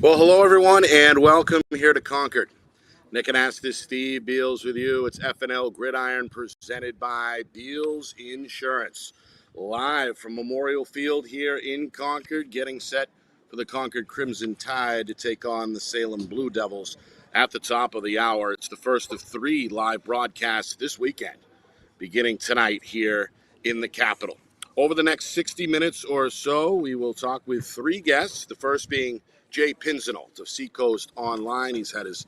Well, hello, everyone, and welcome here to Concord. Nick and Astis, Steve Beals with you. It's FNL Gridiron presented by Beals Insurance. Live from Memorial Field here in Concord, getting set for the Concord Crimson Tide to take on the Salem Blue Devils at the top of the hour. It's the first of three live broadcasts this weekend, beginning tonight here in the Capitol. Over the next 60 minutes or so, we will talk with three guests, the first being Jay Pinzanolt of Seacoast Online. He's had his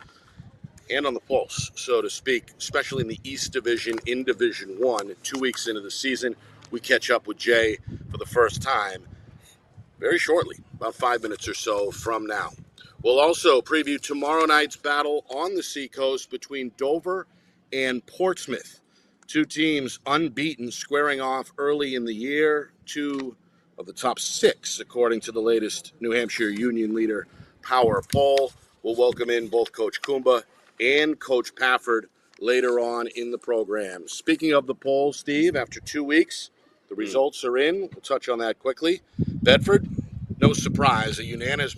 hand on the pulse, so to speak, especially in the East Division in Division 1. 2 weeks into the season, we catch up with Jay for the first time very shortly, about 5 minutes or so from now. We'll also preview tomorrow night's battle on the Seacoast between Dover and Portsmouth. Two teams unbeaten, squaring off early in the year. Two of the top six, according to the latest New Hampshire Union Leader Power Poll. We'll welcome in both Coach Goomba and Coach Pafford later on in the program. Speaking of the poll, Steve, after 2 weeks, the results are in. We'll touch on that quickly. Bedford, no surprise, a unanimous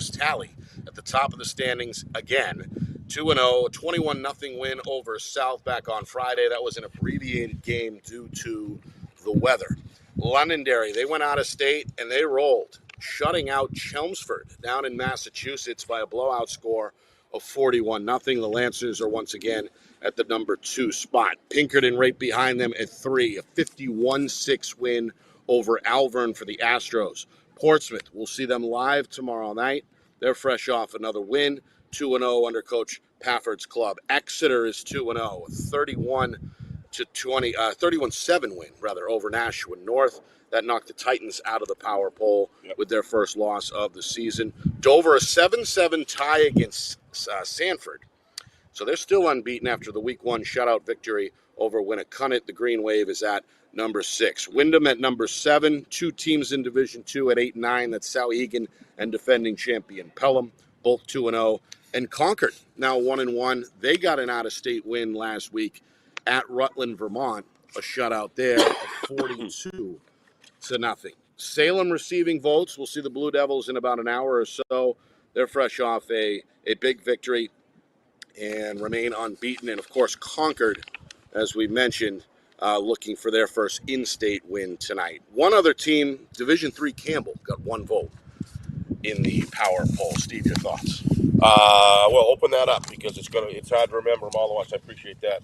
tally at the top of the standings again. 2-0, a 21-0 win over South back on Friday. That was an abbreviated game due to the weather. Londonderry, they went out of state and they rolled, shutting out Chelmsford down in Massachusetts by a blowout score of 41-0. The Lancers are once again at the number 2 spot. Pinkerton right behind them at 3, a 51-6 win over Alvern for the Astros. Portsmouth, we'll see them live tomorrow night. They're fresh off another win. 2-0 under Coach Pafford's club. Exeter is 2-0, a 31-7 win over Nashua North. That knocked the Titans out of the power poll with their first loss of the season. Dover, a 7-7 tie against Sanford. So they're still unbeaten after the Week 1 shutout victory over Winnicunnet. The Green Wave is at number 6. Wyndham at number 7. Two teams in Division 2 at 8 and 9. That's Souhegan and defending champion Pelham, both 2-0. And Concord, now 1-1. They got an out-of-state win last week at Rutland, Vermont. A shutout there of 42-0. Salem receiving votes. We'll see the Blue Devils in about an hour or so. They're fresh off a big victory and remain unbeaten. And, of course, Concord, as we mentioned, looking for their first in-state win tonight. One other team, Division 3 Campbell, got one vote in the power poll. Steve, your thoughts? Well, open that up because it's hard to remember them all at once. I appreciate that.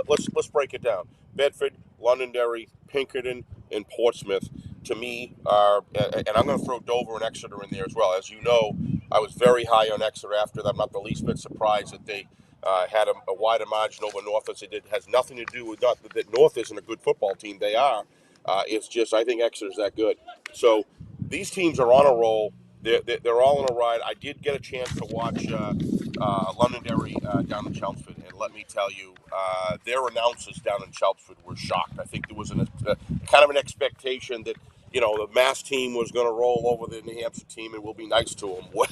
Let's break it down. Bedford, Londonderry, Pinkerton, and Portsmouth, to me, are, and I'm going to throw Dover and Exeter in there as well. As you know, I was very high on Exeter after that. I'm not the least bit surprised that they had a wider margin over North as they did. It has nothing to do with that North isn't a good football team. They are. It's just I think Exeter's that good. So these teams are on a roll. They're all on a ride. I did get a chance to watch Londonderry down in Chelmsford, and let me tell you, their announcers down in Chelmsford were shocked. I think there was kind of an expectation that the Mass team was going to roll over the New Hampshire team and we'll be nice to them. Well,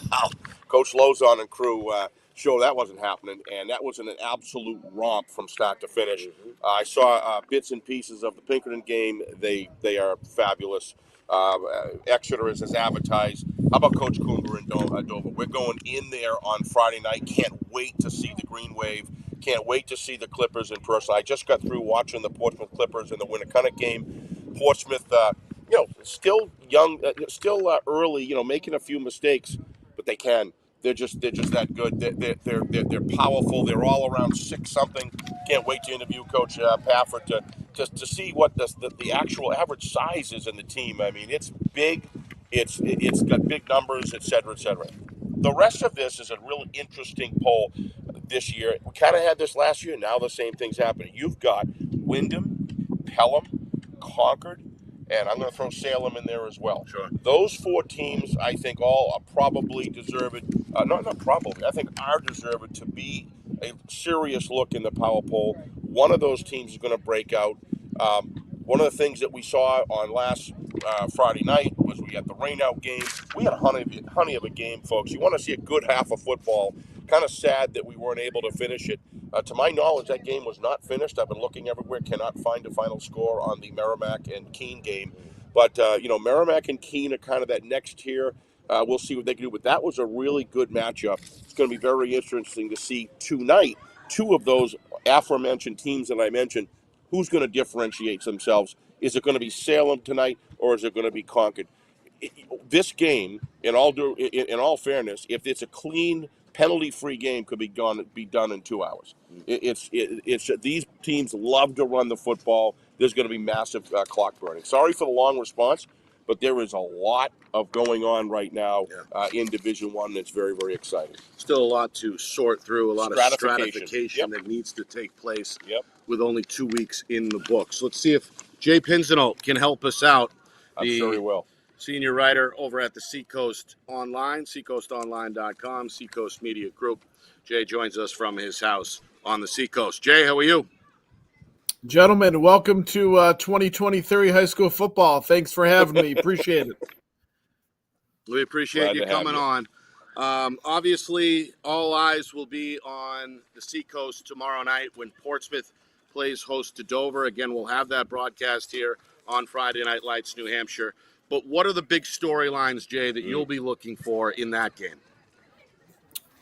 Coach Lozon and crew showed that wasn't happening, and that was an absolute romp from start to finish. I saw bits and pieces of the Pinkerton game. They are fabulous. Exeter is as advertised. How about Coach Coomber and Dover? We're going in there on Friday night. Can't wait to see the Green Wave. Can't wait to see the Clippers in person. I just got through watching the Portsmouth Clippers in the Winnicunnet game. Portsmouth, still young, still early. Making a few mistakes, but they can. They're just that good. They're powerful. They're all around 6-something. Can't wait to interview Coach Pafford to see what the actual average size is in the team. I mean, it's big. It's got big numbers, et cetera, et cetera. The rest of this is a really interesting poll this year. We kind of had this last year. Now the same thing's happening. You've got Wyndham, Pelham, Concord, and I'm going to throw Salem in there as well. Sure. Those 4 teams, I think, all are probably deserved. Not probably. I think are deserved to be a serious look in the power poll. One of those teams is going to break out. One of the things that we saw on last Friday night was we had the rainout game. We had a honey of a game, folks. You want to see a good half of football. Kind of sad that we weren't able to finish it. To my knowledge, that game was not finished. I've been looking everywhere, cannot find a final score on the Merrimack and Keene game. But, Merrimack and Keene are kind of that next tier. We'll see what they can do. But that was a really good matchup. It's going to be very interesting to see tonight two of those aforementioned teams that I mentioned. Who's going to differentiate themselves? Is it going to be Salem tonight, or is it going to be Concord? This game, in all fairness, if it's a clean, penalty-free game, could be done in 2 hours. It's these teams love to run the football. There's going to be massive clock burning. Sorry for the long response, but there is a lot of going on right now in Division I, and it's very, very exciting. Still a lot to sort through, a lot of stratification that needs to take place with only 2 weeks in the books. Let's see if Jay Pinzano can help us out. I'm sure he will. Senior writer over at the Seacoast Online, seacoastonline.com, Seacoast Media Group. Jay joins us from his house on the Seacoast. Jay, how are you? Gentlemen, welcome to 2023 high school football. Thanks for having me. Appreciate it. We appreciate you coming on. Obviously, all eyes will be on the Seacoast tomorrow night when Portsmouth plays host to Dover. Again, we'll have that broadcast here on Friday Night Lights, New Hampshire. But what are the big storylines, Jay, that you'll be looking for in that game?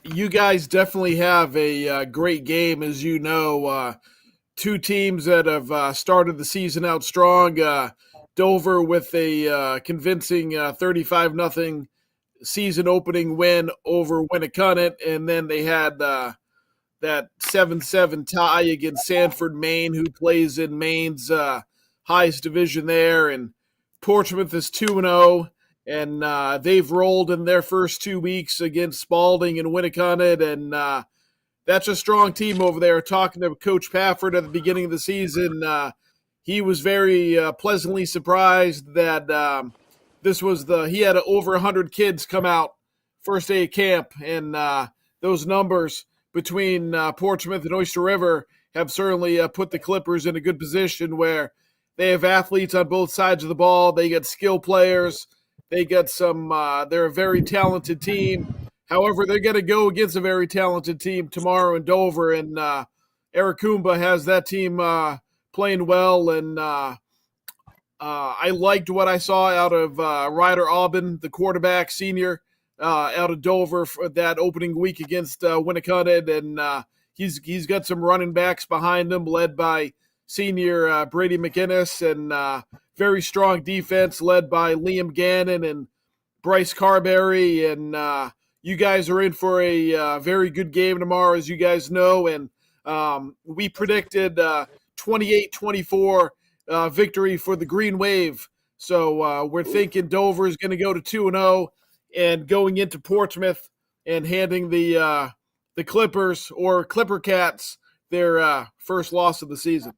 You guys definitely have a great game, as you know. Two teams that have started the season out strong. Dover with a convincing 35-0 season opening win over Winnicott, and then they had that 7-7 tie against Sanford, Maine, who plays in Maine's highest division there, and Portsmouth is 2-0, and they've rolled in their first 2 weeks against Spalding and Winnicott, and that's a strong team over there. Talking to Coach Pafford at the beginning of the season, he was very pleasantly surprised that he had over 100 kids come out first day of camp, and those numbers between Portsmouth and Oyster River have certainly put the Clippers in a good position where they have athletes on both sides of the ball. They got skill players. They got they're a very talented team. However, they're going to go against a very talented team tomorrow in Dover, and Eric Goomba has that team playing well, and I liked what I saw out of Ryder Aubin, the quarterback, senior, out of Dover for that opening week against Winnicott, and he's got some running backs behind him, led by senior Brady McInnes, and very strong defense led by Liam Gannon and Bryce Carberry, and you guys are in for a very good game tomorrow, as you guys know, and we predicted 28-24 victory for the Green Wave. So we're thinking Dover is going to go to 2-0 and going into Portsmouth and handing the Clippers or Clipper Cats their first loss of the season.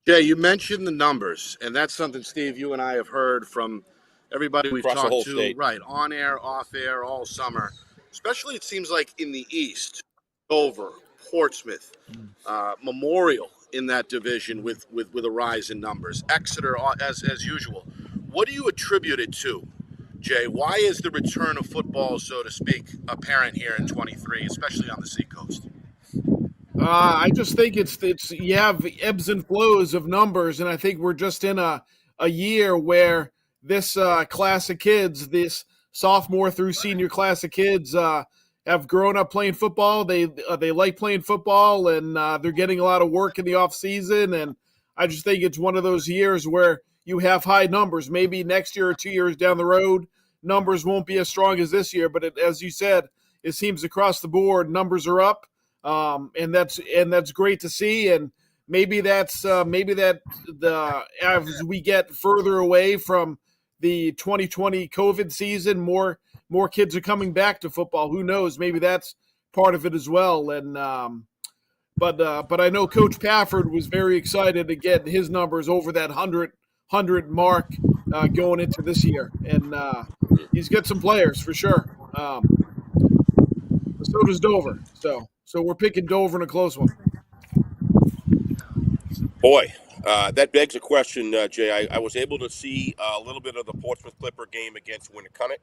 Jay, you mentioned the numbers, and that's something, Steve, you and I have heard from everybody we've Across talked to, state. right, on air, off air, all summer. Especially, it seems like in the East, Dover, Portsmouth, Memorial in that division with a rise in numbers. Exeter, as usual. What do you attribute it to, Jay? Why is the return of football, so to speak, apparent here in 23, especially on the Seacoast? I just think it's you have ebbs and flows of numbers, and I think we're just in a year where this class of kids, this sophomore through senior class of kids, have grown up playing football. They like playing football, and they're getting a lot of work in the off season. And I just think it's one of those years where you have high numbers. Maybe next year or 2 years down the road, numbers won't be as strong as this year. But as you said, it seems across the board numbers are up. And that's great to see, and maybe as we get further away from the 2020 COVID season, more kids are coming back to football. Who knows? Maybe that's part of it as well. And but I know Coach Pafford was very excited to get his numbers over that 100 mark going into this year, and he's got some players for sure. So does Dover. So we're picking Dover in a close one. Boy, that begs a question, Jay. I was able to see a little bit of the Portsmouth Clipper game against Winnicott,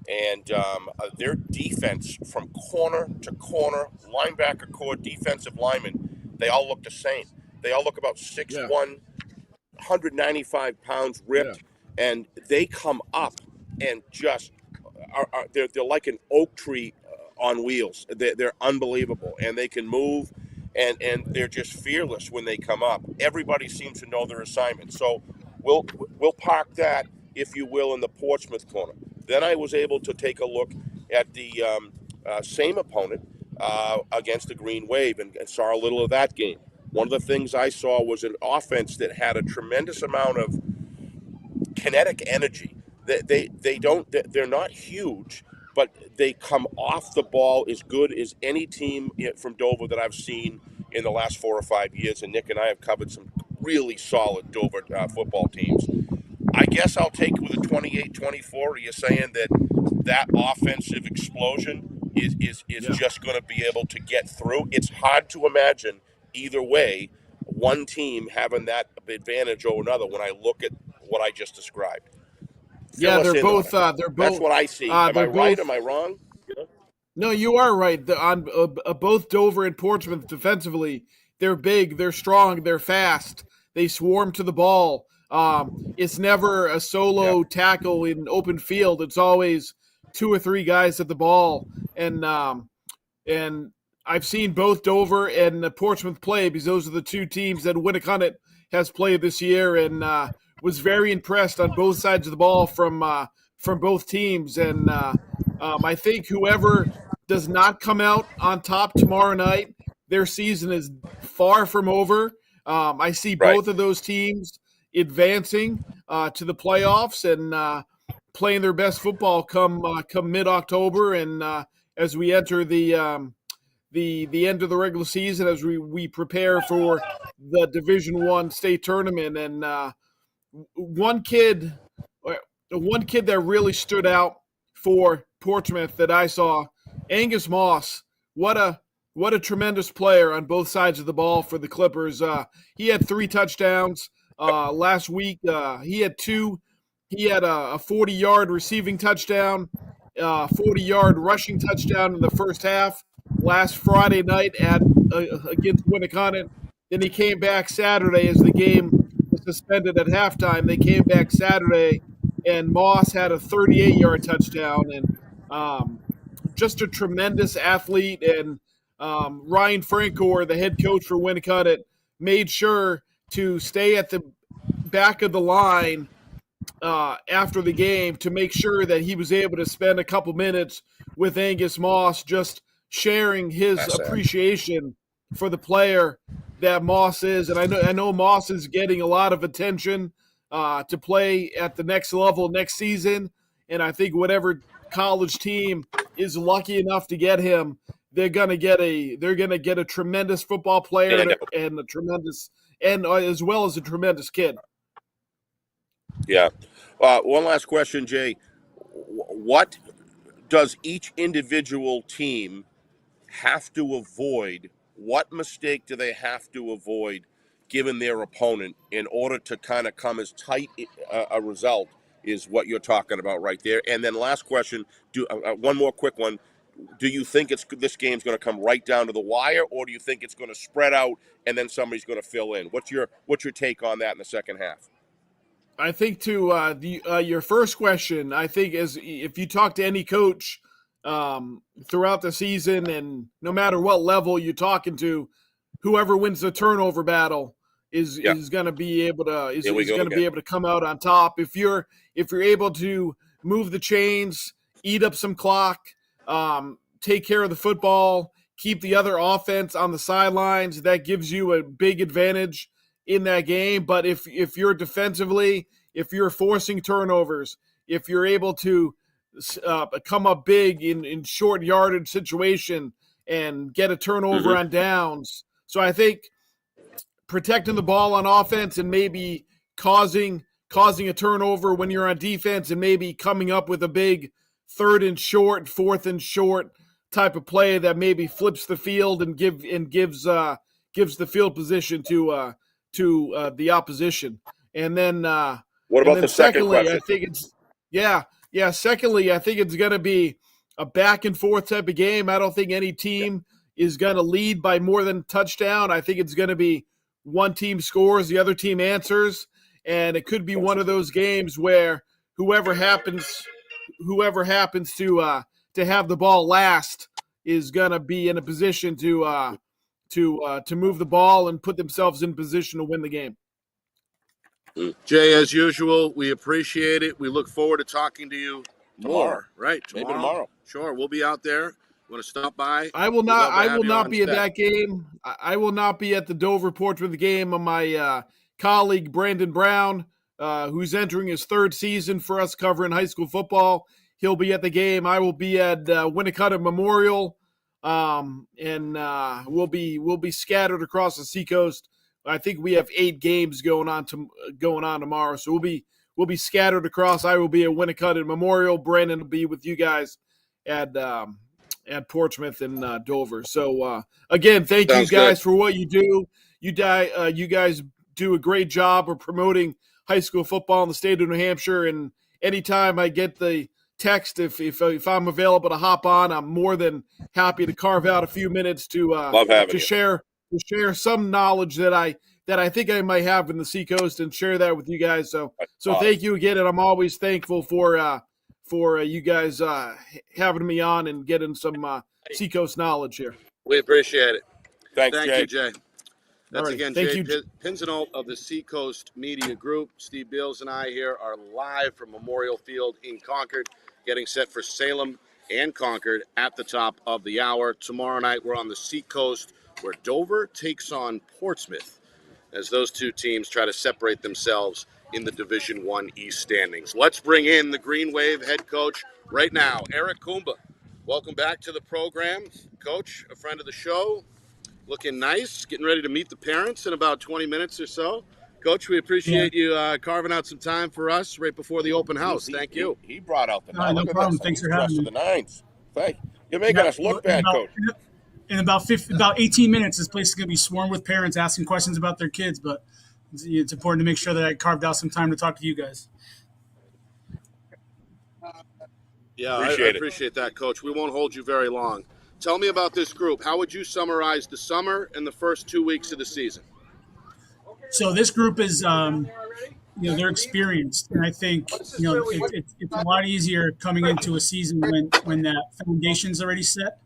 and their defense from corner to corner, linebacker core, defensive linemen, they all look the same. They all look about 6'1", 195 pounds Yeah. ripped, and they come up and just they're like an oak tree on wheels. They're unbelievable, and they can move, and they're just fearless when they come up. Everybody seems to know their assignment. So we'll park that, if you will, in the Portsmouth corner. Then I was able to take a look at the same opponent against the Green Wave, and saw a little of that game. One of the things I saw was an offense that had a tremendous amount of kinetic energy. They're not huge, but they come off the ball as good as any team from Dover that I've seen in the last 4 or 5 years. And Nick and I have covered some really solid Dover football teams. I guess I'll take it with a 28-24. Are you saying that offensive explosion is just going to be able to get through? It's hard to imagine either way one team having that advantage over another when I look at what I just described. Yeah, they're both. That's what I see. Am I right? Am I wrong? No, you are right. Both Dover and Portsmouth defensively, they're big, they're strong, they're fast. They swarm to the ball. It's never a solo tackle in open field. It's always 2 or 3 guys at the ball. And I've seen both Dover and Portsmouth play, because those are the 2 teams that Winnicott has played this year, and was very impressed on both sides of the ball from both teams. And I think whoever does not come out on top tomorrow night, their season is far from over. I see both of those teams advancing to the playoffs and playing their best football come mid-October, and as we enter the end of the regular season, as we prepare for the Division I state tournament. And one kid that really stood out for Portsmouth that I saw, Angus Moss. What a tremendous player on both sides of the ball for the Clippers. He had 3 touchdowns last week. He had 2. He had a 40-yard receiving touchdown, 40-yard rushing touchdown in the first half last Friday night against Winnicott. Then he came back Saturday as the game was suspended at halftime. They came back Saturday, and Moss had a 38-yard touchdown, and just a tremendous athlete. And Ryan Francor, the head coach for Winnicott, made sure to stay at the back of the line after the game to make sure that he was able to spend a couple minutes with Angus Moss, just sharing his appreciation for the player that Moss is. And I know Moss is getting a lot of attention to play at the next level next season. And I think whatever college team is lucky enough to get him, they're gonna get a tremendous football player and a tremendous, and as well as a tremendous kid. Yeah. One last question, Jay. What does each individual team have to avoid? What mistake do they have to avoid given their opponent in order to kind of come as tight a result is what you're talking about right there? And then last question, one more quick one. Do you think this game's going to come right down to the wire, or do you think it's going to spread out and then somebody's going to fill in? What's your take on that in the second half? I think to your first question, I think is if you talk to any coach throughout the season, and no matter what level you're talking to, whoever wins the turnover battle is going to be able to come out on top. If you're able to move the chains, eat up some clock, take care of the football, keep the other offense on the sidelines, that gives you a big advantage in that game. But if you're defensively, if you're forcing turnovers, if you're able to come up big in short yardage situation and get a turnover on downs. So I think protecting the ball on offense and maybe causing a turnover when you're on defense, and maybe coming up with a big 3rd and short, 4th and short type of play that maybe flips the field and gives the field position to the opposition. And then what about the second question? I think it's secondly, I think it's going to be a back and forth type of game. I don't think any team is going to lead by more than a touchdown. I think it's going to be one team scores, the other team answers. and it could be one of those games where whoever happens to have the ball last is gonna be in a position to move the ball and put themselves in position to win the game. Jay, as usual, we appreciate it. We look forward to talking to you more. Right? Maybe tomorrow. Sure, we'll be out there. Want to stop by? I will not be at that game. I will not be at the Dover Portsmouth game. My colleague Brandon Brown, who's entering his third season for us covering high school football, he'll be at the game. I will be at Winnicott Memorial, and we'll be scattered across the seacoast. I think we have 8 games going on tomorrow, so we'll be scattered across. I will be at Winnicott Memorial. Brandon will be with you guys at Portsmouth and Dover. So again, thank you guys for what you do. You guys do a great job of promoting high school football in the state of New Hampshire. And anytime I get the text, if I'm available to hop on, I'm more than happy to carve out a few minutes to share some knowledge that I think I might have in the Seacoast and share that with you guys. So thank you again, and I'm always thankful for you guys having me on and getting some Seacoast knowledge here. We appreciate it. Thank you, Jay. That's right. again Thank Jay you. Pinzanolt of the Seacoast Media Group. Steve Beals and I here are live from Memorial Field in Concord, getting set for Salem and Concord at the top of the hour. Tomorrow night we're on the Seacoast, where Dover takes on Portsmouth as those two teams try to separate themselves in the Division I East standings. Let's bring in the Green Wave head coach right now, Eric Goomba. Welcome back to the program, Coach, a friend of the show. Looking nice, getting ready to meet the parents in about 20 minutes or so. Coach, we appreciate you carving out some time for us right before the open house. Thank you. He brought out the nines. No problem. Thanks for having me. The nines. You're making us look bad, Coach. In about 18 minutes, this place is going to be swarmed with parents asking questions about their kids, but it's important to make sure that I carved out some time to talk to you guys. Yeah, I appreciate that, Coach. We won't hold you very long. Tell me about this group. How would you summarize the summer and the first 2 weeks of the season? So this group is, they're experienced, and I think it's a lot easier coming into a season when that foundation's already set.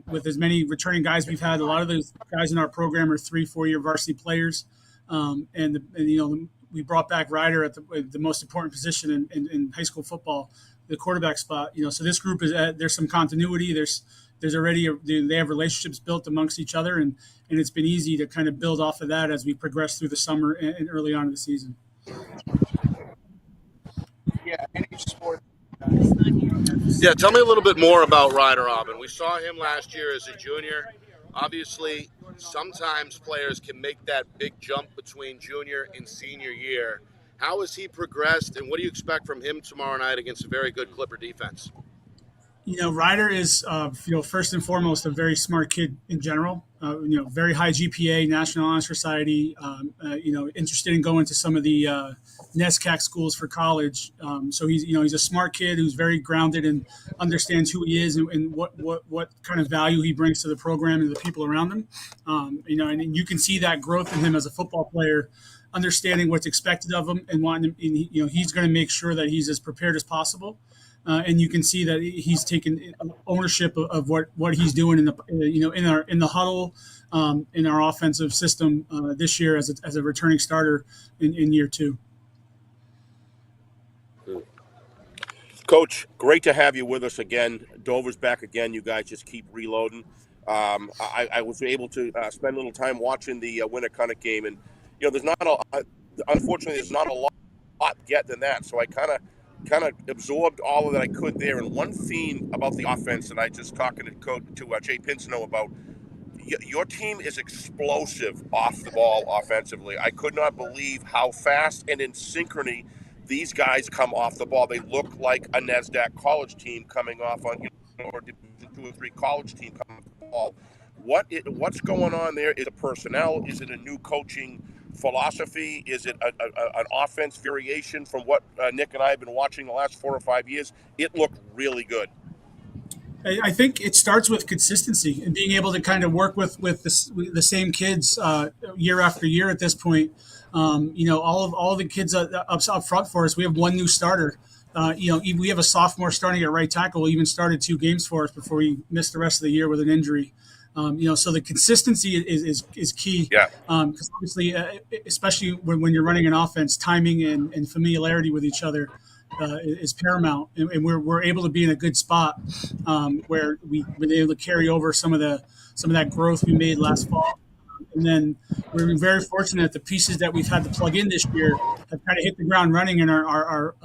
With as many returning guys we've had, a lot of those guys in our program are 3-4 year varsity players, we brought back Ryder at the most important position in high school football, the quarterback spot. So this group is there's some continuity. There's already they have relationships built amongst each other, and it's been easy to kind of build off of that as we progress through the summer and early on in the season. Yeah, tell me a little bit more about Ryder Robin. We saw him last year as a junior. Obviously, sometimes players can make that big jump between junior and senior year. How has he progressed, and what do you expect from him tomorrow night against a very good Clipper defense? Ryder is, first and foremost, a very smart kid in general. Very high GPA, National Honor Society. Interested in going to some of the NESCAC schools for college. So he's a smart kid who's very grounded and understands who he is and what kind of value he brings to the program and the people around him. And you can see that growth in him as a football player, understanding what's expected of him and wanting him. He's going to make sure that he's as prepared as possible. And you can see that he's taken ownership of what he's doing in the huddle, in our offensive system this year as a returning starter in year 2. Coach, great to have you with us again. Dover's back again. You guys just keep reloading. I was able to spend a little time watching the Winnicott game, and unfortunately there's not a lot yet than that. So I kind of absorbed all of that I could there. And one theme about the offense that I just talking to Jay Pinzanolt about, your team is explosive off the ball offensively. I could not believe how fast and in synchrony these guys come off the ball. They look like a NASDAQ college team coming off on, or Division 2 or 3 college team coming off the ball. What's going on there? Is it personnel? Is it a new coaching philosophy? Is it an offense variation from what Nick and I have been watching the last 4 or 5 years? It looked really good. I think it starts with consistency and being able to kind of work with the same kids year after year. At this point, all the kids up front for us. We have one new starter. We have a sophomore starting at right tackle. We even started 2 games for us before he missed the rest of the year with an injury. So the consistency is key. Yeah. Because obviously, especially when you're running an offense, timing and familiarity with each other is paramount, and we're able to be in a good spot where we've been able to carry over some of that growth we made last fall. And then we're very fortunate that the pieces that we've had to plug in this year have kind of hit the ground running and are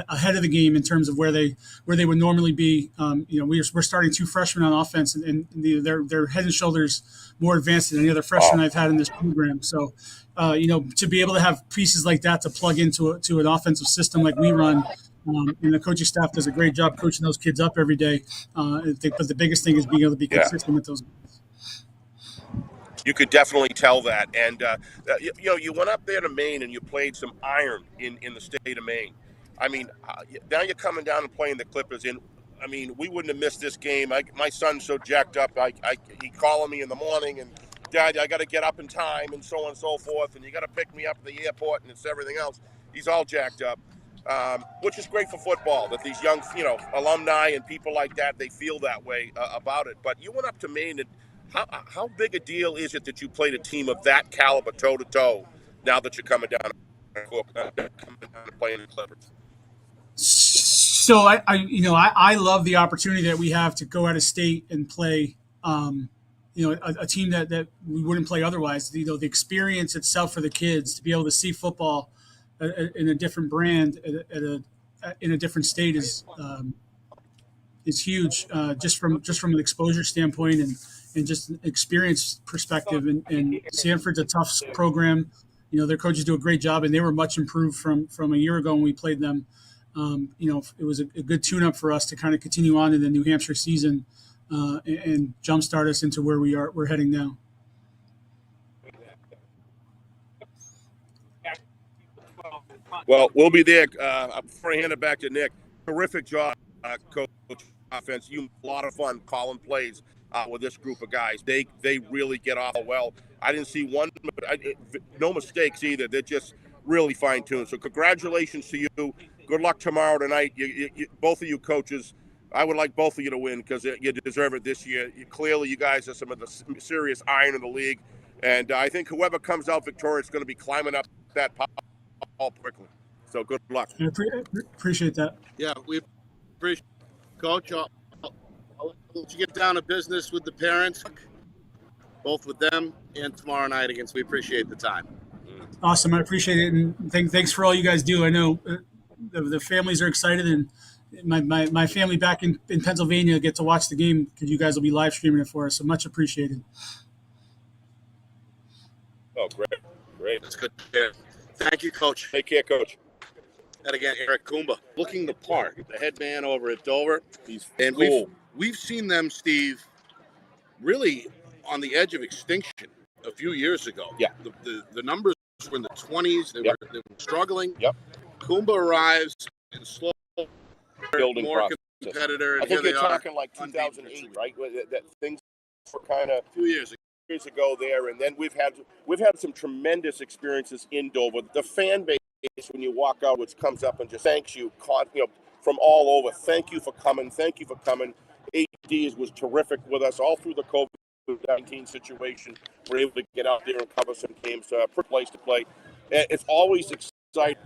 ahead of the game in terms of where they would normally be. We're starting 2 freshmen on offense, and they're head and shoulders more advanced than any other freshman I've had in this program. So, to be able to have pieces like that to plug into an offensive system like we run, and the coaching staff does a great job coaching those kids up every day. But the biggest thing is being able to be consistent with those guys. You could definitely tell that. And, you went up there to Maine and you played some iron in the state of Maine. I mean, now you're coming down and playing the Clippers. And, I mean, we wouldn't have missed this game. My son's so jacked up. He calling me in the morning and, Dad, I got to get up in time and so on and so forth. And you got to pick me up at the airport and it's everything else. He's all jacked up, which is great for football, that these young, alumni and people like that, they feel that way about it. But you went up to Maine and how big a deal is it that you played a team of that caliber toe-to-toe now that you're coming down and playing the Clippers? So I love the opportunity that we have to go out of state and play, a team that we wouldn't play otherwise. The experience itself for the kids to be able to see football in a different brand in a different state is huge. Just from an exposure standpoint and just an experience perspective. And Sanford's a tough program. Their coaches do a great job, and they were much improved from a year ago when we played them. It was a good tune-up for us to kind of continue on in the New Hampshire season and jumpstart us into where we're heading now. Well, we'll be there. Before I hand it back to Nick, terrific job, Coach Offense. You a lot of fun calling plays with this group of guys. They really get off well. I didn't see no mistakes either. They're just really fine-tuned. So congratulations to you. Good luck tomorrow tonight. You, both of you coaches, I would like both of you to win because you deserve it this year. Clearly, you guys are some of the serious iron in the league. And I think whoever comes out victorious is going to be climbing up that pole quickly. So good luck. I appreciate that. Yeah, we appreciate it. Coach. I'll let you get down to business with the parents, both with them and tomorrow night against. We appreciate the time. Awesome. I appreciate it. And thanks for all you guys do. I know the families are excited, and my family back in Pennsylvania get to watch the game because you guys will be live streaming it for us. So much appreciated. Oh, great. That's good. Thank you, Coach. Take care, Coach. And again, Eric Goomba, looking the part, the head man over at Dover. He's and cool. We've seen them, Steve, really on the edge of extinction a few years ago. Yeah. The numbers were in the 20s. They were struggling. Yep. Goomba arrives and slow building more process. Competitor. I think you're talking like 2008, right? That things were kind of a few years ago there, and then we've had some tremendous experiences in Dover. The fan base, when you walk out, which comes up and just thanks you, from all over. Thank you for coming. Thank you for coming. AD was terrific with us all through the COVID-19 situation. We're able to get out there and cover some games. Pretty place to play. It's always exciting.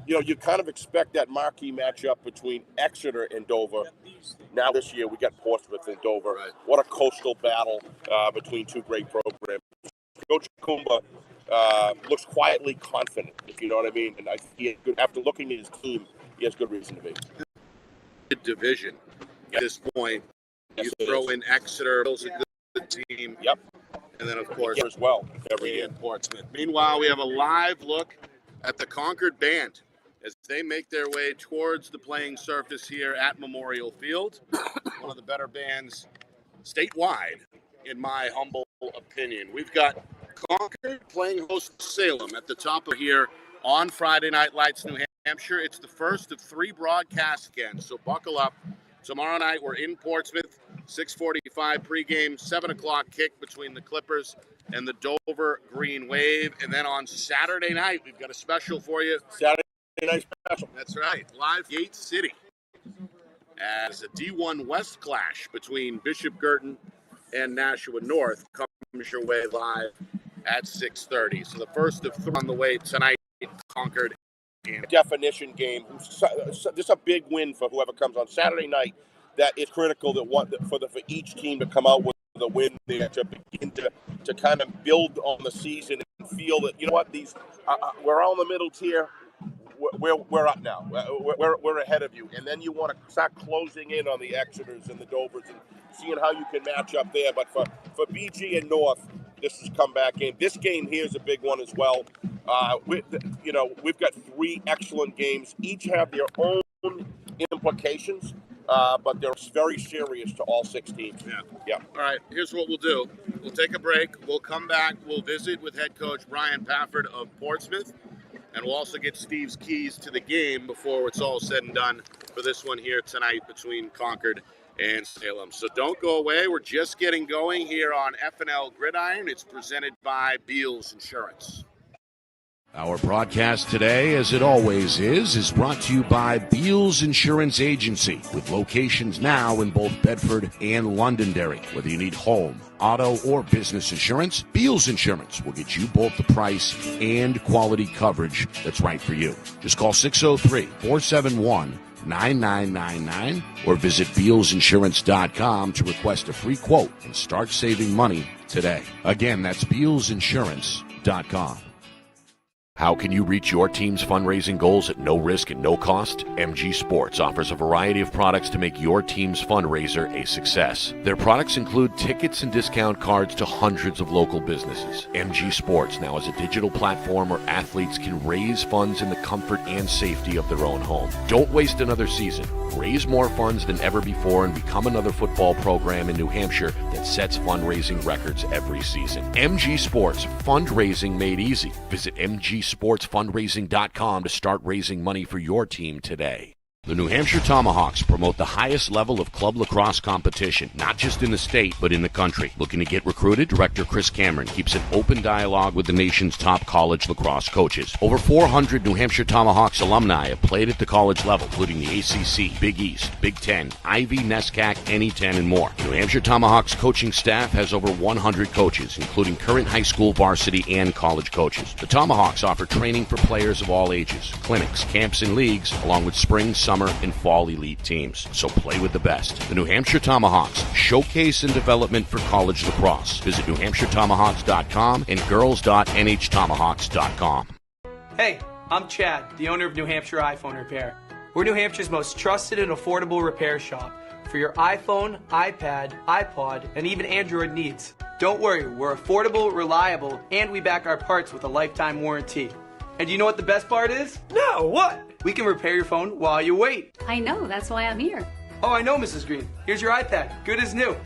You kind of expect that marquee matchup between Exeter and Dover. Now this year we got Portsmouth and Dover. Right. What a coastal battle between two great programs. Coach Goomba looks quietly confident, if you know what I mean. And after looking at his team, he has good reason to be. Division at this point. You throw in Exeter, those are good team. Yep. And then, of course, as well every year. Portsmouth. Meanwhile, we have a live look at the Concord band as they make their way towards the playing surface here at Memorial Field. One of the better bands statewide, in my humble opinion. We've got Concord playing host to Salem at the top of here on Friday Night Lights, New Hampshire. It's the first of 3 broadcasts again, so buckle up. Tomorrow night, we're in Portsmouth, 6:45 pregame, 7 o'clock kick between the Clippers and the Dover Green Wave. And then on Saturday night, we've got a special for you. Saturday night special. That's right. Live Gate City as a D1 West clash between Bishop Girton and Nashua North comes your way live at 6:30. So the first of three on the way tonight in Concord. Definition game. This is a big win for whoever comes on Saturday night. That is critical for each team to come out with a win there to begin to kind of build on the season and feel that, you know what, these we're all in the middle tier. We're up now. We're ahead of you, and then you want to start closing in on the Exeters and the Dovers and seeing how you can match up there. But for BG and North, this is a comeback game. This game here is a big one as well. We've got three excellent games. Each have their own implications, but they're very serious to all 6 teams. Yeah. All right, here's what we'll do. We'll take a break. We'll come back. We'll visit with head coach Brian Pafford of Portsmouth, and we'll also get Steve's keys to the game before it's all said and done for this one here tonight between Concord and Salem. So don't go away. We're just getting going here on FNL Gridiron. It's presented by Beals Insurance. Our broadcast today, as it always is brought to you by Beals Insurance Agency, with locations now in both Bedford and Londonderry. Whether you need home, auto, or business insurance, Beals Insurance will get you both the price and quality coverage that's right for you. Just call 603-471-9999 or visit BealsInsurance.com to request a free quote and start saving money today. Again, that's BealsInsurance.com. How can you reach your team's fundraising goals at no risk and no cost? MG Sports offers a variety of products to make your team's fundraiser a success. Their products include tickets and discount cards to hundreds of local businesses. MG Sports now has a digital platform where athletes can raise funds in the comfort and safety of their own home. Don't waste another season. Raise more funds than ever before and become another football program in New Hampshire that sets fundraising records every season. MG Sports, fundraising made easy. Visit mgsportsfundraising.com to start raising money for your team today. The New Hampshire Tomahawks promote the highest level of club lacrosse competition, not just in the state, but in the country. Looking to get recruited? Director Chris Cameron keeps an open dialogue with the nation's top college lacrosse coaches. Over 400 New Hampshire Tomahawks alumni have played at the college level, including the ACC, Big East, Big Ten, Ivy, NESCAC, NE10, and more. New Hampshire Tomahawks coaching staff has over 100 coaches, including current high school, varsity, and college coaches. The Tomahawks offer training for players of all ages, clinics, camps, and leagues, along with spring, summer, and fall elite teams. So play with the best. The New Hampshire Tomahawks, showcase and development for college lacrosse. Visit NewHampshireTomahawks.com and girls.nhtomahawks.com. Hey, I'm Chad, the owner of New Hampshire iPhone Repair. We're New Hampshire's most trusted and affordable repair shop for your iPhone, iPad, iPod, and even Android needs. Don't worry, we're affordable, reliable, and we back our parts with a lifetime warranty. And you know what the best part is? No, what? We can repair your phone while you wait. I know, that's why I'm here. Oh, I know, Mrs. Green. Here's your iPad, good as new.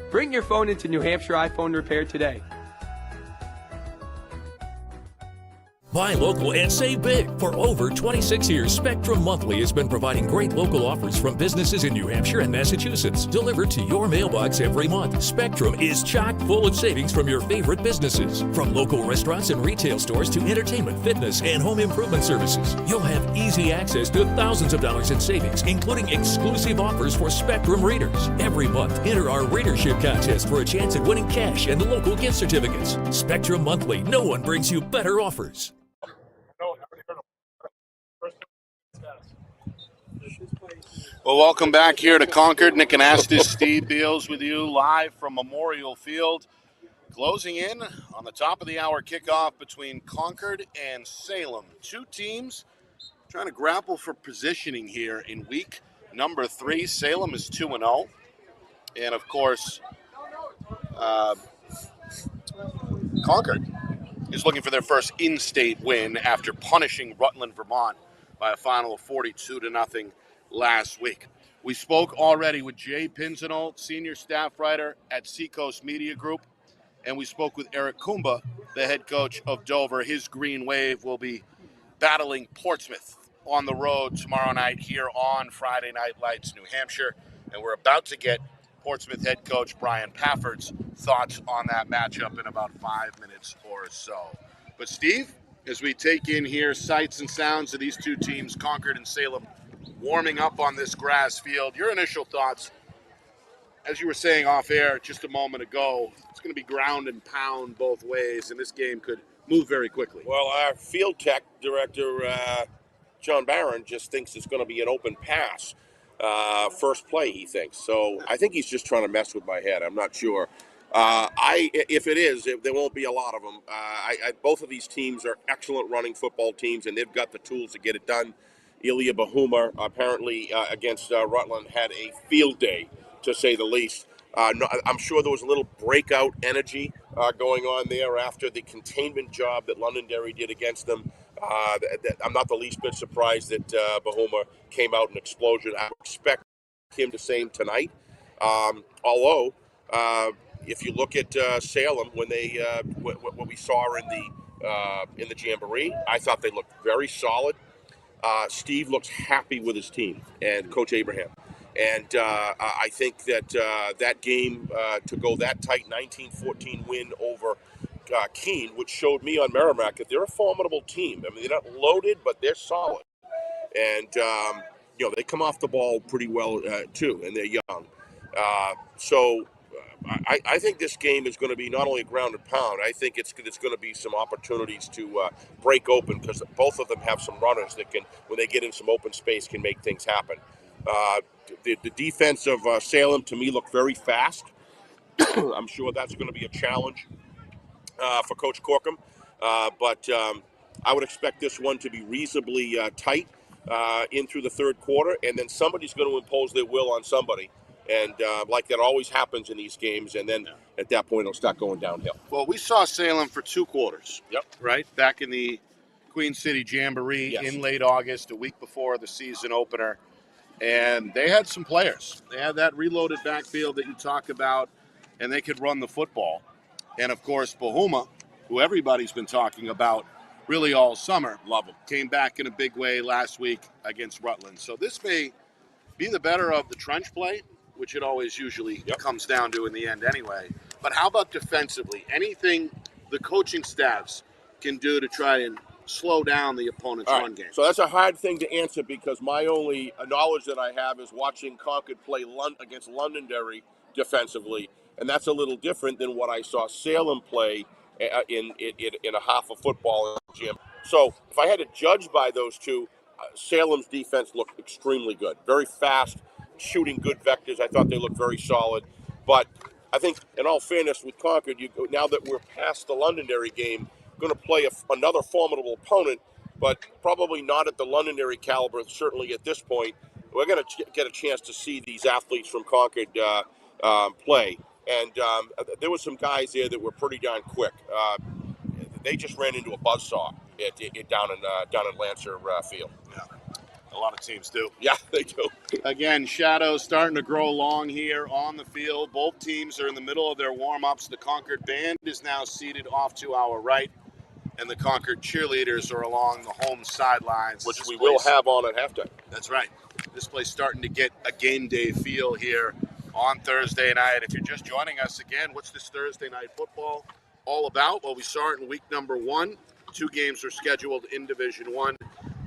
Bring your phone into New Hampshire iPhone Repair today. Buy local and save big. For over 26 years, Spectrum Monthly has been providing great local offers from businesses in New Hampshire and Massachusetts, delivered to your mailbox every month. Spectrum is chock full of savings from your favorite businesses. From local restaurants and retail stores to entertainment, fitness, and home improvement services. You'll have easy access to thousands of dollars in savings, including exclusive offers for Spectrum readers. Every month, enter our readership contest for a chance at winning cash and local gift certificates. Spectrum Monthly, no one brings you better offers. Well, welcome back here to Concord. Nick and Astis, Steve Beals with you live from Memorial Field. Closing in on the top of the hour kickoff between Concord and Salem. Two teams trying to grapple for positioning here in week number 3. Salem is 2-0. And, of course, Concord is looking for their first in-state win after punishing Rutland, Vermont by a final of 42-0 last week. We spoke already with Jay Pinzanold, senior staff writer at Seacoast Media Group, and we spoke with Eric Goomba, the head coach of Dover. His Green Wave will be battling Portsmouth on the road tomorrow night here on Friday Night Lights, New Hampshire, and we're about to get Portsmouth head coach Brian Pafford's thoughts on that matchup in about 5 minutes or so. But Steve, as we take in here sights and sounds of these two teams, Concord and Salem, warming up on this grass field, your initial thoughts, as you were saying off air just a moment ago, it's going to be ground and pound both ways, and this game could move very quickly. Well, our field tech director, John Barron, just thinks it's going to be an open pass. First play, he thinks. So I think he's just trying to mess with my head. I'm not sure. If it is, there won't be a lot of them. Both of these teams are excellent running football teams, and they've got the tools to get it done. Ilya Bahuma, apparently against Rutland, had a field day, to say the least. I'm sure there was a little breakout energy going on there after the containment job that Londonderry did against them. I'm not the least bit surprised that Bahuma came out in explosion. I expect him to same tonight. Although, if you look at Salem, when they what we saw in the Jamboree, I thought they looked very solid. Steve looks happy with his team and Coach Abraham. And I think that that game to go that tight, 19-14 win over Keene, which showed me on Merrimack that they're a formidable team. I mean, they're not loaded, but they're solid. And, they come off the ball pretty well, too, and they're young. So I think this game is going to be not only a ground and pound, I think it's going to be some opportunities to break open, because both of them have some runners that can, when they get in some open space, can make things happen. The defense of Salem, to me, looked very fast. I'm sure that's going to be a challenge for Coach Corkum. But I would expect this one to be reasonably tight in through the third quarter, and then somebody's going to impose their will on somebody. And like that always happens in these games, and then at that point it'll start going downhill. Well, we saw Salem for 2 quarters. Yep. Right? Back in the Queen City Jamboree in late August, a week before the season opener. And they had some players. They had that reloaded backfield that you talk about, and they could run the football. And, of course, Bahuma, who everybody's been talking about really all summer, love him, came back in a big way last week against Rutland. So this may be the better of the trench play, which it always usually comes down to in the end anyway. But how about defensively? Anything the coaching staffs can do to try and slow down the opponent's run game? So that's a hard thing to answer, because my only knowledge that I have is watching Concord play against Londonderry defensively, and that's a little different than what I saw Salem play in a half of football in the gym. So if I had to judge by those two, Salem's defense looked extremely good, very fast, shooting good vectors. I thought they looked very solid. But I think, in all fairness, with Concord, now that we're past the Londonderry game, going to play another formidable opponent, but probably not at the Londonderry caliber, certainly at this point. We're going to get a chance to see these athletes from Concord play. And there were some guys there that were pretty darn quick. They just ran into a buzzsaw down in Lancer Field. Yeah. A lot of teams do. Yeah, they do. Again, shadows starting to grow long here on the field. Both teams are in the middle of their warm-ups. The Concord band is now seated off to our right, and the Concord cheerleaders are along the home sidelines. Which we will have on at halftime. That's right. This place starting to get a game day feel here on Thursday night. If you're just joining us again, what's this Thursday night football all about? Well, we saw it in week number 1. 2 games are scheduled in Division 1.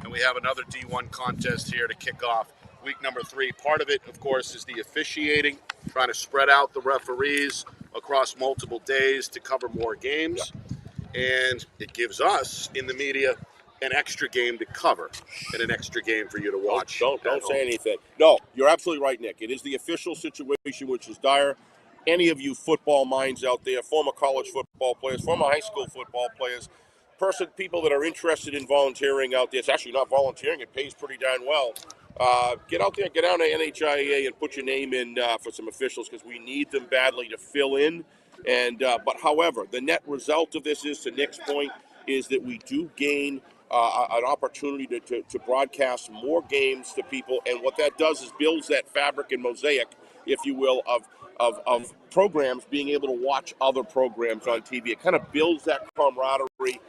And we have another D1 contest here to kick off week number 3. Part of it, of course, is the officiating, trying to spread out the referees across multiple days to cover more games. And it gives us, in the media, an extra game to cover and an extra game for you to watch. Don't say anything. No, you're absolutely right, Nick. It is the official situation, which is dire. Any of you football minds out there, former college football players, former high school football players, people that are interested in volunteering out there. It's actually not volunteering. It pays pretty darn well. Get out there, get down to NHIAA and put your name in for some officials, because we need them badly to fill in. And but however, the net result of this is, to Nick's point, is that we do gain an opportunity to broadcast more games to people. And what that does is builds that fabric and mosaic, if you will, of programs being able to watch other programs on TV. It kind of builds that camaraderie.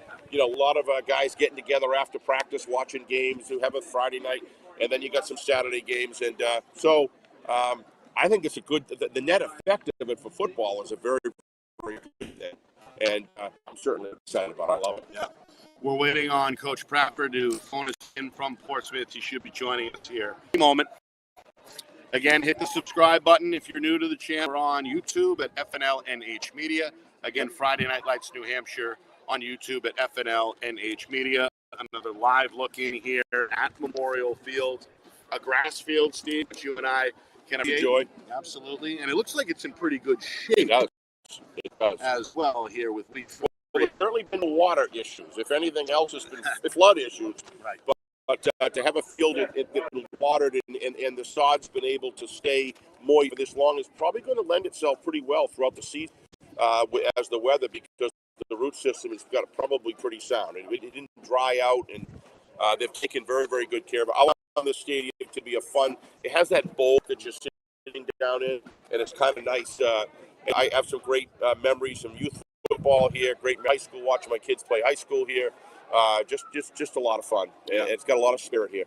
a lot of guys getting together after practice, watching games. Who have a Friday night, and then you got some Saturday games, and I think it's a good. The net effect of it for football is a very, very good thing, and I'm certainly excited about it. I love it. Yeah. We're waiting on Coach Prapper to phone us in from Portsmouth. He should be joining us here in a moment. Again, hit the subscribe button if you're new to the channel. We're on YouTube at FNLNH Media. Again, Friday Night Lights New Hampshire on YouTube at FNLNH Media. Another live look in here at Memorial Field, a grass field, Steve, which you and I can enjoy. Absolutely. And it looks like it's in pretty good shape. It does. As well here with wheat. There's certainly been water issues. If anything else, it's been flood issues. Right. But to have a field that been watered and the sod's been able to stay moist for this long is probably going to lend itself pretty well throughout the season as the weather, because the root system has got probably pretty sound. It didn't dry out, and they've taken very, very good care of it. I want the stadium to be a fun. It has that bowl that you're sitting down in, and it's kind of nice. I have some great memories, some youth football here, great high school, watching my kids play high school here. Just a lot of fun. Yeah. It's got a lot of spirit here.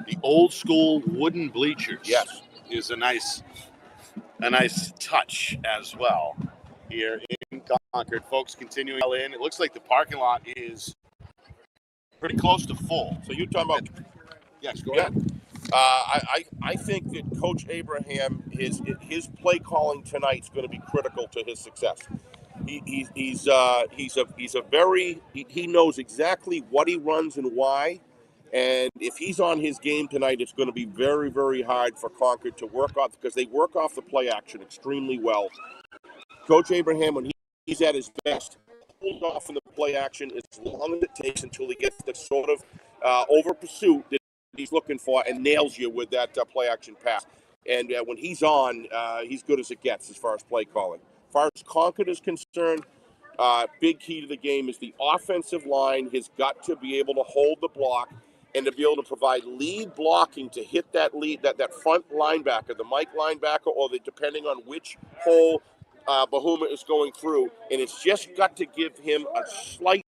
The old school wooden bleachers, yes, is a nice touch as well here in Concord. Folks continuing in. It looks like the parking lot is pretty close to full. So you're talking about? Yes, go ahead. I think that Coach Abraham, his play calling tonight is going to be critical to his success. He knows exactly what he runs and why, and if he's on his game tonight, it's going to be very, very hard for Concord to work off, because they work off the play action extremely well. Coach Abraham, when he's at his best, holds off in the play action as long as it takes until he gets the sort of over pursuit that he's looking for and nails you with that play action pass. And when he's on, he's good as it gets as far as play calling. As far as Concord is concerned, big key to the game is the offensive line has got to be able to hold the block and to be able to provide lead blocking to hit that lead, that front linebacker, the Mike linebacker, or depending on which hole Bahuma is going through. And it's just got to give him a slight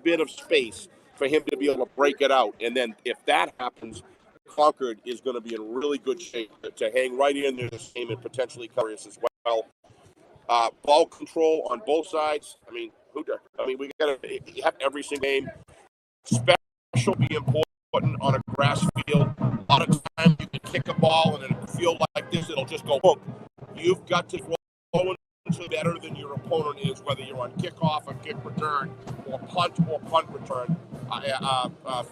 bit of space for him to be able to break it out. And then if that happens, Concord is going to be in really good shape to hang right in there the same and potentially cover us as well. Ball control on both sides. We got to have every single game. Special be important on a grass field. A lot of times you can kick a ball and in a field like this, it'll just go boom. You've got to throw into better than your opponent is, whether you're on kickoff or kick return or punt return.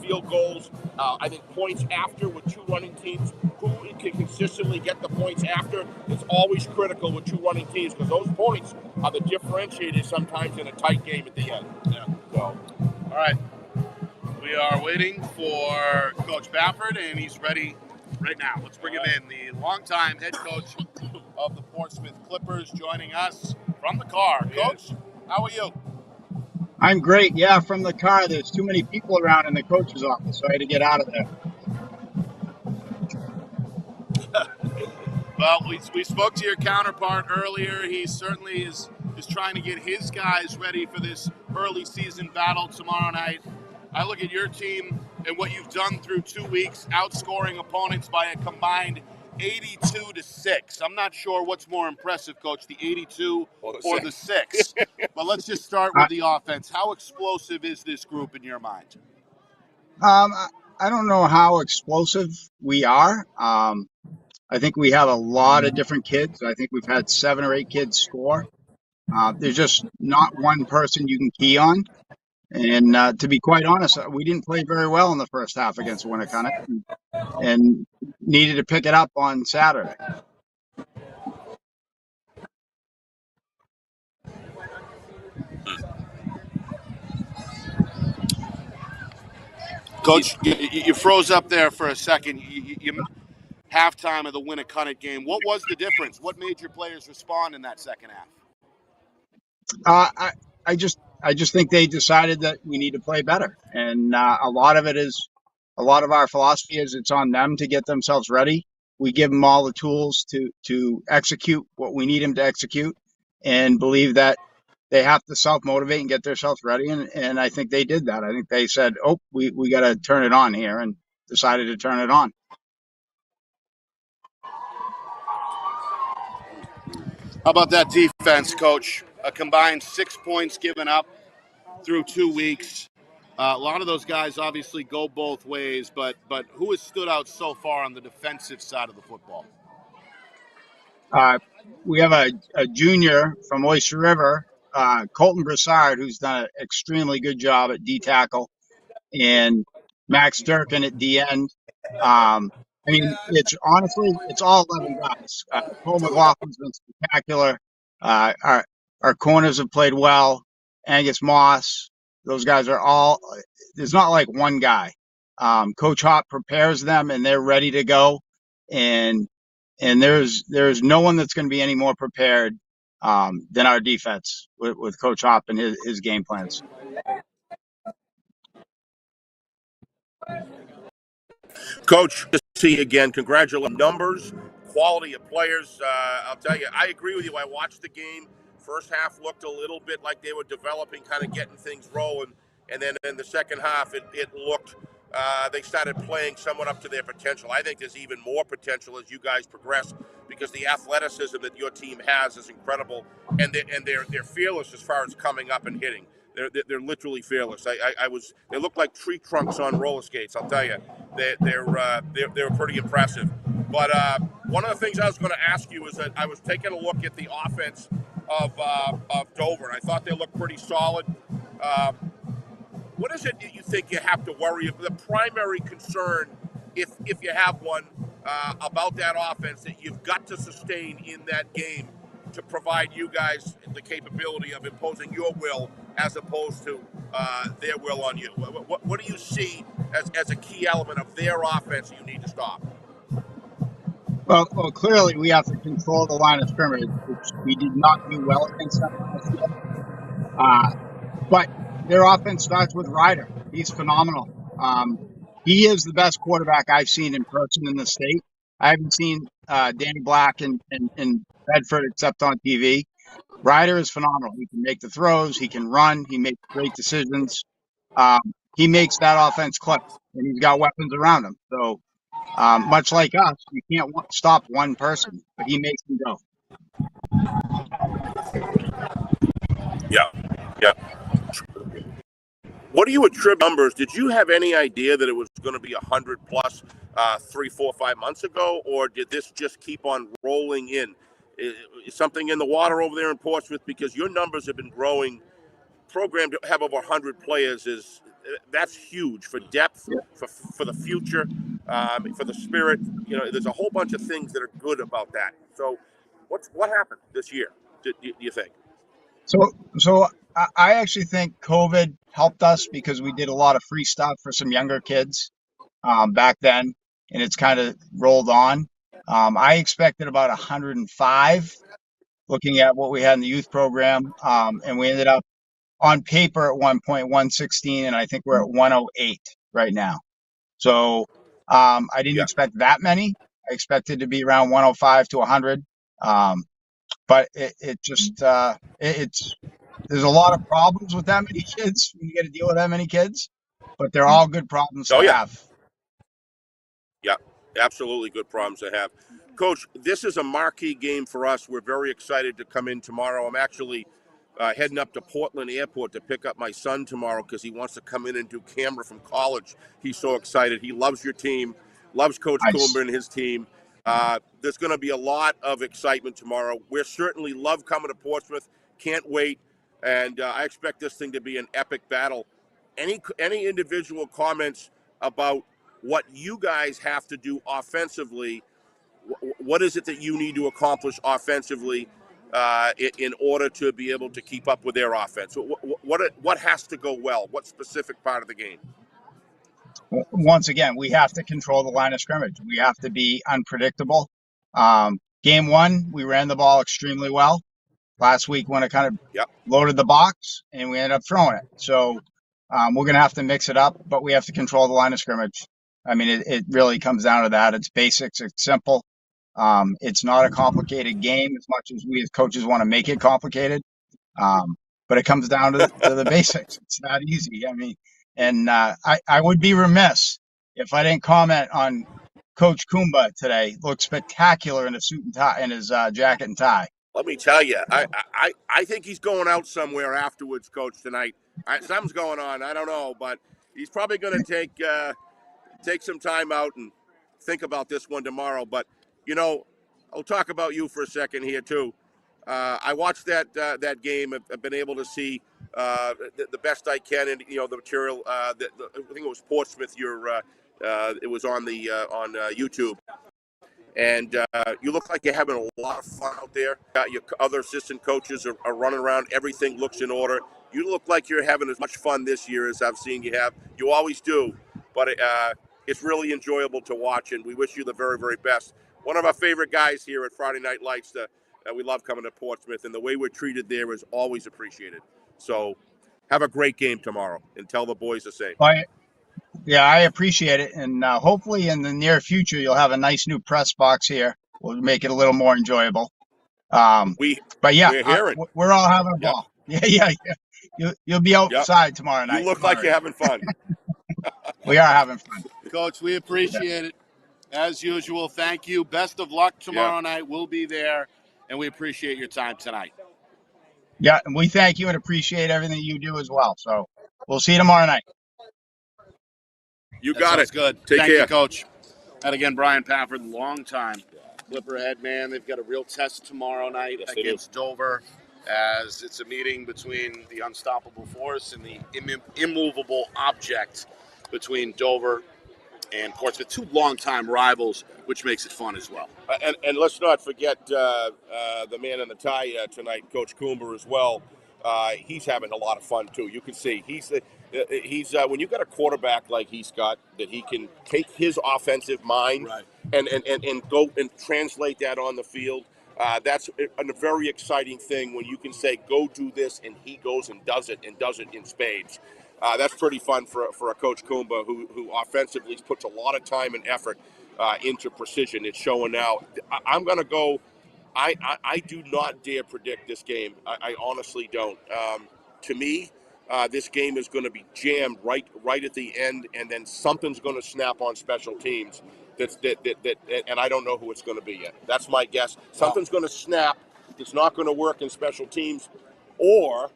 Field goals. I think points after with two running teams. Who can consistently get the points after is always critical with two running teams, because those points are the differentiators sometimes in a tight game at the end. Yeah. So, all right. We are waiting for Coach Bafford, and he's ready right now. Let's bring him in. The longtime head coach of the Portsmouth Clippers joining us from the car. Coach, how are you? I'm great. Yeah, from the car. There's too many people around in the coach's office, so I had to get out of there. Well, we spoke to your counterpart earlier. He certainly is trying to get his guys ready for this early season battle tomorrow night. I look at your team and what you've done through 2 weeks, outscoring opponents by a combined 82-6. I'm not sure what's more impressive, Coach, the 82 or the 6. But let's just start with the offense. How explosive is this group in your mind? I don't know how explosive we are. I think we have a lot of different kids. I think we've had 7 or 8 kids score. There's just not one person you can key on. And to be quite honest, we didn't play very well in the first half against Winnicott and needed to pick it up on Saturday. Coach, you froze up there for a second. You halftime of the Winnicott game. What was the difference? What made your players respond in that second half? I just think they decided that we need to play better, and a lot of our philosophy is it's on them to get themselves ready. We give them all the tools to execute what we need them to execute, and believe that they have to self-motivate and get themselves ready. And I think they did that. I think they said, oh, we got to turn it on here, and decided to turn it on. How about that defense, Coach? A combined 6 points given up through 2 weeks. A lot of those guys obviously go both ways, but who has stood out so far on the defensive side of the football? We have a junior from Oyster River, Colton Broussard, who's done an extremely good job at D tackle, and Max Durkin at the end. I mean, it's all 11 guys. Cole McLaughlin's been spectacular. Our corners have played well. Angus Moss, those guys are all. There's not like one guy. Coach Hop prepares them, and they're ready to go. And there's no one that's going to be any more prepared than our defense with Coach Hop and his game plans. Coach, to see you again. Congratulations. Numbers, quality of players. I'll tell you, I agree with you. I watched the game. First half looked a little bit like they were developing, kind of getting things rolling. And then in the second half, it looked, they started playing somewhat up to their potential. I think there's even more potential as you guys progress because the athleticism that your team has is incredible. And they're fearless as far as coming up and hitting. They're literally fearless. They look like tree trunks on roller skates. I'll tell you, they're pretty impressive. But one of the things I was going to ask you is that I was taking a look at the offense of Dover, and I thought they looked pretty solid. What is it that you think you have to worry about? The primary concern, if you have one, about that offense that you've got to sustain in that game to provide you guys the capability of imposing your will as opposed to their will on you? What do you see as a key element of their offense you need to stop? Well, clearly we have to control the line of scrimmage, which we did not do well against them last year. But their offense starts with Ryder. He's phenomenal. He is the best quarterback I've seen in person in the state. I haven't seen Danny Black in Bedford except on TV. Ryder is phenomenal. He can make the throws. He can run. He makes great decisions. He makes that offense click, and he's got weapons around him. So much like us, you can't stop one person, but he makes them go. Yeah. What do you attribute numbers? Did you have any idea that it was going to be 100 plus 3, 4, 5 months ago, or did this just keep on rolling in? Is something in the water over there in Portsmouth? Because your numbers have been growing. Program to have over 100 players that's huge for depth, for the future, for the spirit. You know, there's a whole bunch of things that are good about that. So, what happened this year? Do you think? So I actually think COVID helped us because we did a lot of free stuff for some younger kids back then, and it's kind of rolled on. I expected about 105 looking at what we had in the youth program, and we ended up on paper at one point 116, and I think we're at 108 right now. So I didn't expect that many. I expected to be around 105 to 100. But it just there's a lot of problems with that many kids when you got to deal with that many kids, but they're all good problems to have. Yeah, absolutely good problems to have. Coach, this is a marquee game for us. We're very excited to come in tomorrow. I'm actually heading up to Portland Airport to pick up my son tomorrow because he wants to come in and do camera from college. He's so excited. He loves your team, loves Coach Goomba and his team. There's going to be a lot of excitement tomorrow. We certainly love coming to Portsmouth. Can't wait. And I expect this thing to be an epic battle. Any individual comments about what you guys have to do offensively? What is it that you need to accomplish offensively in order to be able to keep up with their offense? What has to go well? What specific part of the game? Once again, we have to control the line of scrimmage. We have to be unpredictable. Game one, we ran the ball extremely well. Last week, when it kind of loaded the box, and we ended up throwing it. So we're going to have to mix it up, but we have to control the line of scrimmage. I mean, it really comes down to that. It's basics. It's simple. It's not a complicated game as much as we as coaches want to make it complicated. but it comes down to the basics. It's not easy. I mean, and I would be remiss if I didn't comment on Coach Goomba today. Looked spectacular in a suit and tie, in his jacket and tie. Let me tell you, I think he's going out somewhere afterwards, Coach, tonight. Something's going on. I don't know, but he's probably going to take some time out and think about this one tomorrow. But, you know, I'll talk about you for a second here, too. I watched that game. I've been able to see the best I can, and you know the material. I think it was Portsmouth. It was on YouTube, and you look like you're having a lot of fun out there. Your other assistant coaches are running around. Everything looks in order. You look like you're having as much fun this year as I've seen you have. You always do, but it's really enjoyable to watch, and we wish you the very, very best. One of our favorite guys here at Friday Night Lights. We love coming to Portsmouth, and the way we're treated there is always appreciated. So have a great game tomorrow, and tell the boys the same. Yeah, I appreciate it, and hopefully in the near future you'll have a nice new press box here. We'll make it a little more enjoyable. But yeah, we're all having a ball. Yeah. You'll be outside tomorrow night. You look like you're having fun. We are having fun. Coach, we appreciate it. As usual, thank you. Best of luck tomorrow night. We'll be there, and we appreciate your time tonight. Yeah, and we thank you and appreciate everything you do as well. So we'll see you tomorrow night. You got it. Good. Take Thank care. you, Coach. And again, Brian Pafford, long time Clipperhead man. They've got a real test tomorrow night against Dover, as it's a meeting between the unstoppable force and the immovable object between Dover and Portsmouth, two longtime rivals, which makes it fun as well. And let's not forget the man in the tie tonight, Coach Goomba, as well. He's having a lot of fun too. You can see he's when you got a quarterback like he's got, that he can take his offensive mind and go and translate that on the field. That's a very exciting thing when you can say, go do this, and he goes and does it in spades. That's pretty fun for a Coach Goomba who offensively puts a lot of time and effort into precision. It's showing now. I'm going to go. I do not dare predict this game. I honestly don't. To me, this game is going to be jammed right at the end, and then something's going to snap on special teams. And I don't know who it's going to be yet. That's my guess. Something's going to snap. It's not going to work in special teams, or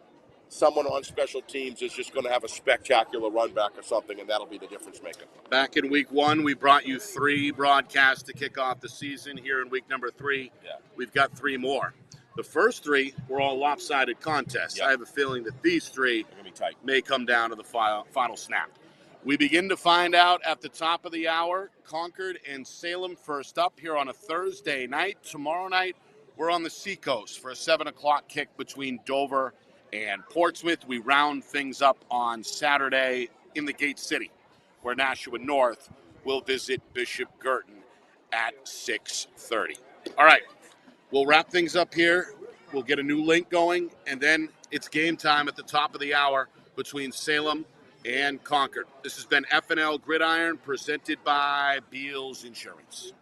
someone on special teams is just going to have a spectacular run back or something, and that'll be the difference maker. Back in week 1, we brought you 3 broadcasts to kick off the season. Here in week number 3, we've got 3 more. The first 3 were all lopsided contests. I have a feeling that these 3 may come down to the final snap. We begin to find out at the top of the hour. Concord and Salem first up here on a Thursday night. Tomorrow night, we're on the Seacoast for a 7 o'clock kick between Dover and Portsmouth. We round things up on Saturday in the Gate City, where Nashua North will visit Bishop Burton at 6:30. All right, we'll wrap things up here. We'll get a new link going, and then it's game time at the top of the hour between Salem and Concord. This has been FNL Gridiron, presented by Beals Insurance.